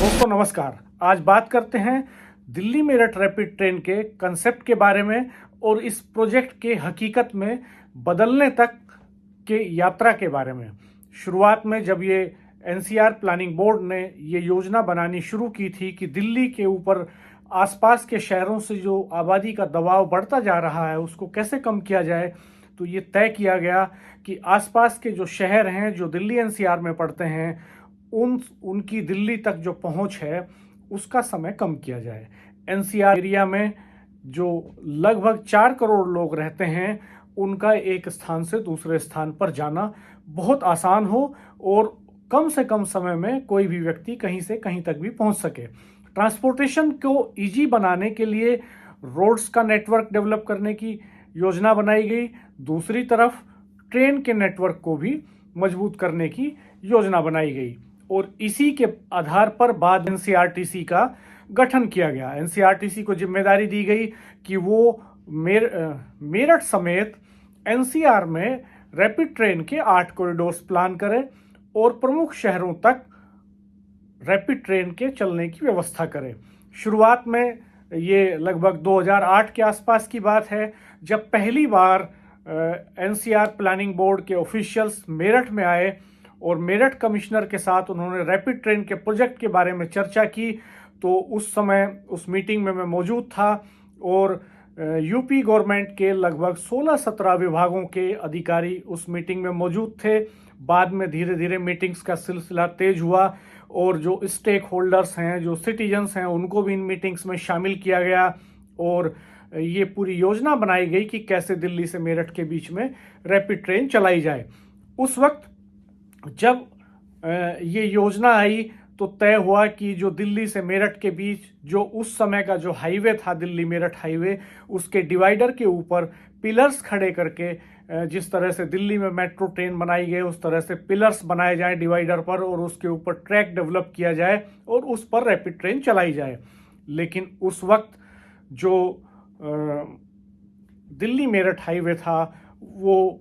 दोस्तों नमस्कार। आज बात करते हैं दिल्ली मेरठ रैपिड ट्रेन के कंसेप्ट के बारे में और इस प्रोजेक्ट के हकीकत में बदलने तक के यात्रा के बारे में। शुरुआत में जब ये एनसीआर प्लानिंग बोर्ड ने ये योजना बनानी शुरू की थी कि दिल्ली के ऊपर आसपास के शहरों से जो आबादी का दबाव बढ़ता जा रहा है उसको कैसे कम किया जाए, तो ये तय किया गया कि आसपास के जो शहर हैं जो दिल्ली एनसीआर में पड़ते हैं उनकी दिल्ली तक जो पहुंच है उसका समय कम किया जाए। एनसीआर एरिया में जो लगभग 4 करोड़ लोग रहते हैं उनका एक स्थान से दूसरे स्थान पर जाना बहुत आसान हो और कम से कम समय में कोई भी व्यक्ति कहीं से कहीं तक भी पहुंच सके। ट्रांसपोर्टेशन को इजी बनाने के लिए रोड्स का नेटवर्क डेवलप करने की योजना बनाई गई। दूसरी तरफ ट्रेन के नेटवर्क को भी मजबूत करने की योजना बनाई गई और इसी के आधार पर बाद एनसीआरटीसी का गठन किया गया। एनसीआरटीसी को जिम्मेदारी दी गई कि वो मेरठ समेत एनसीआर में रैपिड ट्रेन के 8 कॉरिडोर्स प्लान करे और प्रमुख शहरों तक रैपिड ट्रेन के चलने की व्यवस्था करे। शुरुआत में ये लगभग 2008 के आसपास की बात है जब पहली बार एनसीआर प्लानिंग बोर्ड के ऑफिशियल्स मेरठ में आए और मेरठ कमिश्नर के साथ उन्होंने रैपिड ट्रेन के प्रोजेक्ट के बारे में चर्चा की। तो उस समय उस मीटिंग में मैं मौजूद था और यूपी गवर्नमेंट के लगभग 16-17 विभागों के अधिकारी उस मीटिंग में मौजूद थे। बाद में धीरे धीरे मीटिंग्स का सिलसिला तेज हुआ और जो स्टेक होल्डर्स हैं, जो सिटीजन्स हैं, उनको भी इन मीटिंग्स में शामिल किया गया और ये पूरी योजना बनाई गई कि कैसे दिल्ली से मेरठ के बीच में रैपिड ट्रेन चलाई जाए। उस वक्त जब ये योजना आई तो तय हुआ कि जो दिल्ली से मेरठ के बीच जो उस समय का जो हाईवे था, दिल्ली मेरठ हाईवे, उसके डिवाइडर के ऊपर पिलर्स खड़े करके जिस तरह से दिल्ली में मेट्रो ट्रेन बनाई गई उस तरह से पिलर्स बनाए जाएं डिवाइडर पर और उसके ऊपर ट्रैक डेवलप किया जाए और उस पर रैपिड ट्रेन चलाई जाए। लेकिन उस वक्त जो दिल्ली मेरठ हाईवे था वो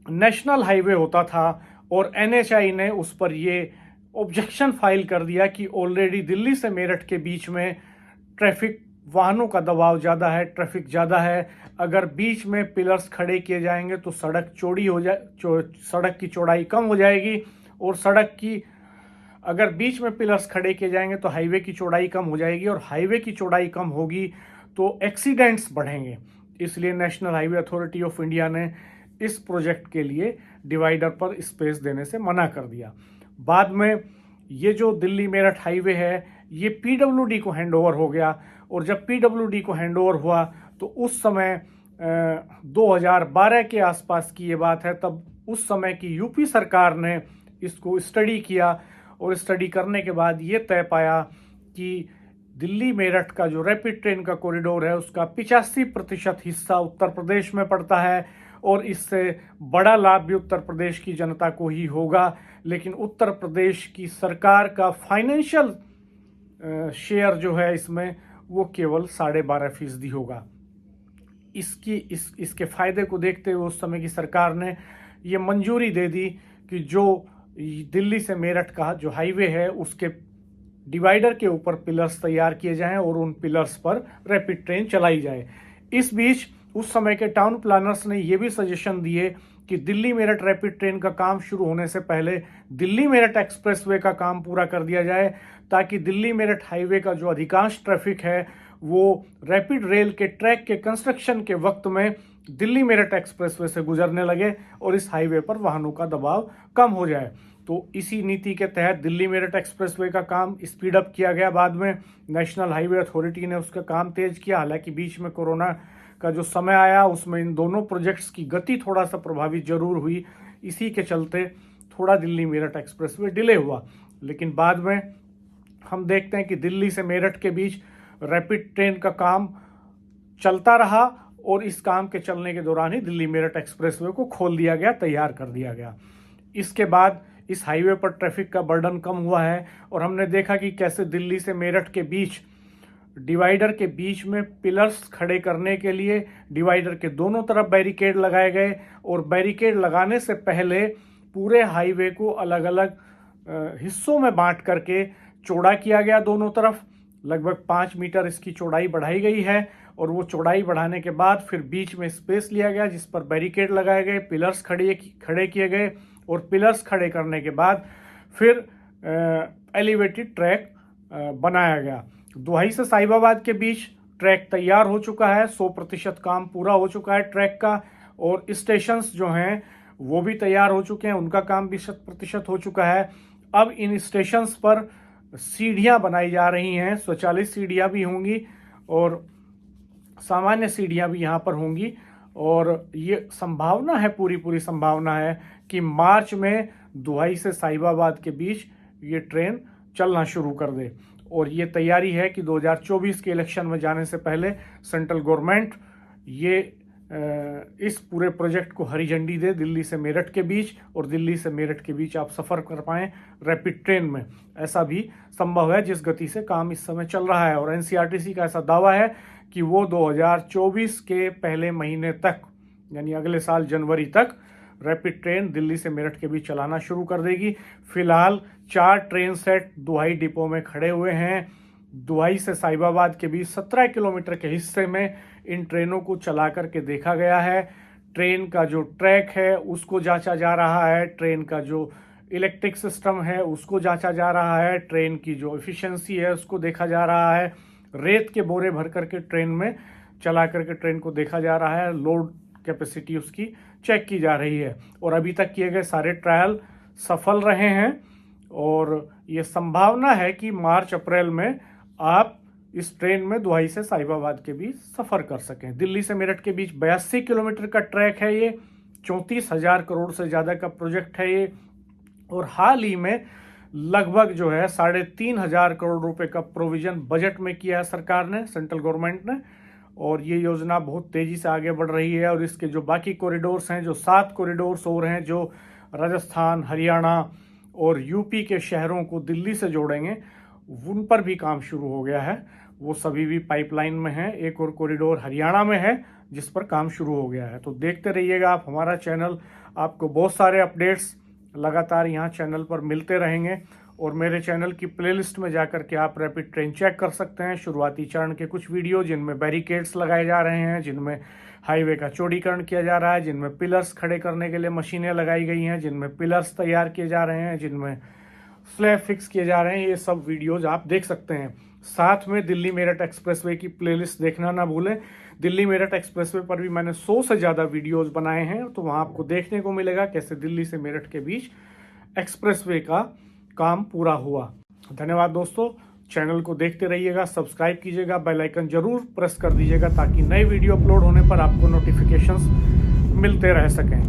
नेशनल हाईवे होता था और एनएचआई ने उस पर ये ऑब्जेक्शन फाइल कर दिया कि ऑलरेडी दिल्ली से मेरठ के बीच में ट्रैफिक, वाहनों का दबाव ज़्यादा है, ट्रैफिक ज़्यादा है। अगर बीच में पिलर्स खड़े किए जाएंगे तो सड़क चौड़ी हो सड़क की चौड़ाई कम हो जाएगी और अगर बीच में पिलर्स खड़े किए जाएंगे तो हाईवे की चौड़ाई कम हो जाएगी और हाईवे की चौड़ाई कम होगी तो एक्सीडेंट्स बढ़ेंगे। इसलिए national highway authority of India ने इस प्रोजेक्ट के लिए डिवाइडर पर स्पेस देने से मना कर दिया। बाद में ये जो दिल्ली मेरठ हाईवे है ये पीडब्ल्यूडी को हैंडओवर हो गया और जब पीडब्ल्यूडी को हैंडओवर हुआ तो उस समय 2012 के आसपास की ये बात है। तब उस समय की यूपी सरकार ने इसको स्टडी किया और स्टडी करने के बाद ये तय पाया कि दिल्ली मेरठ का जो रैपिड ट्रेन का कॉरिडोर है उसका 85% हिस्सा उत्तर प्रदेश में पड़ता है और इससे बड़ा लाभ भी उत्तर प्रदेश की जनता को ही होगा। लेकिन उत्तर प्रदेश की सरकार का फाइनेंशियल शेयर जो है इसमें वो केवल 12.5% होगा। इसके फायदे को देखते हुए उस समय की सरकार ने ये मंजूरी दे दी कि जो दिल्ली से मेरठ का जो हाईवे है उसके डिवाइडर के ऊपर पिलर्स तैयार किए जाएं और उन पिलर्स पर रैपिड ट्रेन चलाई जाए। इस बीच उस समय के टाउन प्लानर्स ने यह भी सजेशन दिए कि दिल्ली मेरठ रैपिड ट्रेन का काम शुरू होने से पहले दिल्ली मेरठ एक्सप्रेसवे का काम पूरा कर दिया जाए ताकि दिल्ली मेरठ हाईवे का जो अधिकांश ट्रैफिक है वो रैपिड रेल के ट्रैक के कंस्ट्रक्शन के वक्त में दिल्ली मेरठ एक्सप्रेसवे से गुजरने लगे और इस हाईवे पर वाहनों का दबाव कम हो जाए। तो इसी नीति के तहत दिल्ली मेरठ एक्सप्रेसवे का काम स्पीड अप किया गया। बाद में नेशनल हाईवे अथॉरिटी ने उसका काम तेज किया। हालांकि बीच में कोरोना का जो समय आया उसमें इन दोनों प्रोजेक्ट्स की गति थोड़ा सा प्रभावित जरूर हुई। इसी के चलते थोड़ा दिल्ली मेरठ एक्सप्रेसवे डिले हुआ। लेकिन बाद में हम देखते हैं कि दिल्ली से मेरठ के बीच रैपिड ट्रेन का काम चलता रहा और इस काम के चलने के दौरान ही दिल्ली मेरठ एक्सप्रेसवे को खोल दिया गया, तैयार कर दिया गया। इसके बाद इस हाईवे पर ट्रैफिक का बर्डन कम हुआ है और हमने देखा कि कैसे दिल्ली से मेरठ के बीच डिवाइडर के बीच में पिलर्स खड़े करने के लिए डिवाइडर के दोनों तरफ बैरिकेड लगाए गए और बैरिकेड लगाने से पहले पूरे हाईवे को अलग अलग हिस्सों में बांट करके चौड़ा किया गया दोनों तरफ, लगभग 5 मीटर इसकी चौड़ाई बढ़ाई गई है। और वो चौड़ाई बढ़ाने के बाद फिर बीच में स्पेस लिया गया जिस पर बैरिकेड लगाए गए, पिलर्स खड़े किए गए, और पिलर्स खड़े करने के बाद फिर एलिवेटेड ट्रैक बनाया गया। दुहाई से साहिबाबाद के बीच ट्रैक तैयार हो चुका है, 100% काम पूरा हो चुका है ट्रैक का, और स्टेशंस जो हैं वो भी तैयार हो चुके हैं, उनका काम भी 100% हो चुका है। अब इन स्टेशंस पर सीढ़ियां बनाई जा रही हैं, स्वचालित सीढ़ियां भी होंगी और सामान्य सीढ़ियां भी यहाँ पर होंगी। और ये संभावना है, पूरी संभावना है कि मार्च में दुहाई से साहिबाबाद के बीच ये ट्रेन चलना शुरू कर दे। और ये तैयारी है कि 2024 के इलेक्शन में जाने से पहले सेंट्रल गवर्नमेंट ये इस पूरे प्रोजेक्ट को हरी झंडी दे, दिल्ली से मेरठ के बीच, और दिल्ली से मेरठ के बीच आप सफ़र कर पाएँ रैपिड ट्रेन में। ऐसा भी संभव है जिस गति से काम इस समय चल रहा है। और एनसीआरटीसी का ऐसा दावा है कि वो 2024 के पहले महीने तक, यानी अगले साल जनवरी तक, रैपिड ट्रेन दिल्ली से मेरठ के बीच चलाना शुरू कर देगी। फिलहाल 4 ट्रेन सेट दुहाई डिपो में खड़े हुए हैं। दुहाई से साहिबाबाद के बीच 17 किलोमीटर के हिस्से में इन ट्रेनों को चला करके देखा गया है। ट्रेन का जो ट्रैक है उसको जांचा जा रहा है, ट्रेन का जो इलेक्ट्रिक सिस्टम है उसको जांचा जा रहा है, ट्रेन की जो एफिशिएंसी है उसको देखा जा रहा है, रेत के बोरे भर करके ट्रेन में चला करके ट्रेन को देखा जा रहा है, लोड कैपेसिटी उसकी चेक की जा रही है। और अभी तक किए गए सारे ट्रायल सफल रहे हैं और ये संभावना है कि मार्च अप्रैल में आप इस ट्रेन में दुहाई से साहिबाबाद के बीच सफ़र कर सकें। दिल्ली से मेरठ के बीच 82 किलोमीटर का ट्रैक है ये, 34,000 करोड़ से ज़्यादा का प्रोजेक्ट है ये। और हाल ही में लगभग जो है 3,500 करोड़ रुपए का प्रोविजन बजट में किया है सरकार ने, सेंट्रल गवर्नमेंट ने। और ये योजना बहुत तेज़ी से आगे बढ़ रही है। और इसके जो बाकी कॉरिडोर्स हैं, जो 7 कॉरिडोर्स और हैं जो राजस्थान, हरियाणा और यूपी के शहरों को दिल्ली से जोड़ेंगे, उन पर भी काम शुरू हो गया है। वो सभी भी पाइपलाइन में हैं। एक और कॉरिडोर हरियाणा में है जिस पर काम शुरू हो गया है। तो देखते रहिएगा आप हमारा चैनल, आपको बहुत सारे अपडेट्स लगातार यहाँ चैनल पर मिलते रहेंगे। और मेरे चैनल की प्लेलिस्ट में जाकर के आप रैपिड ट्रेन चेक कर सकते हैं। शुरुआती चरण के कुछ वीडियो जिनमें बैरिकेड्स लगाए जा रहे हैं, जिनमें हाईवे का चौड़ीकरण किया जा रहा है, जिनमें पिलर्स खड़े करने के लिए मशीनें लगाई गई हैं, जिनमें पिलर्स तैयार किए जा रहे हैं, जिनमें स्लैब फिक्स किए जा रहे हैं, ये सब वीडियोज आप देख सकते हैं। साथ में दिल्ली मेरठ एक्सप्रेसवे की प्लेलिस्ट देखना ना भूलें। दिल्ली मेरठ एक्सप्रेसवे पर भी मैंने 100 से ज़्यादा वीडियोज़ बनाए हैं, तो वहाँ आपको देखने को मिलेगा कैसे दिल्ली से मेरठ के बीच एक्सप्रेसवे का काम पूरा हुआ। धन्यवाद दोस्तों, चैनल को देखते रहिएगा, सब्सक्राइब कीजिएगा, बेल आइकन जरूर प्रेस कर दीजिएगा ताकि नए वीडियो अपलोड होने पर आपको नोटिफिकेशंस मिलते रह सकें।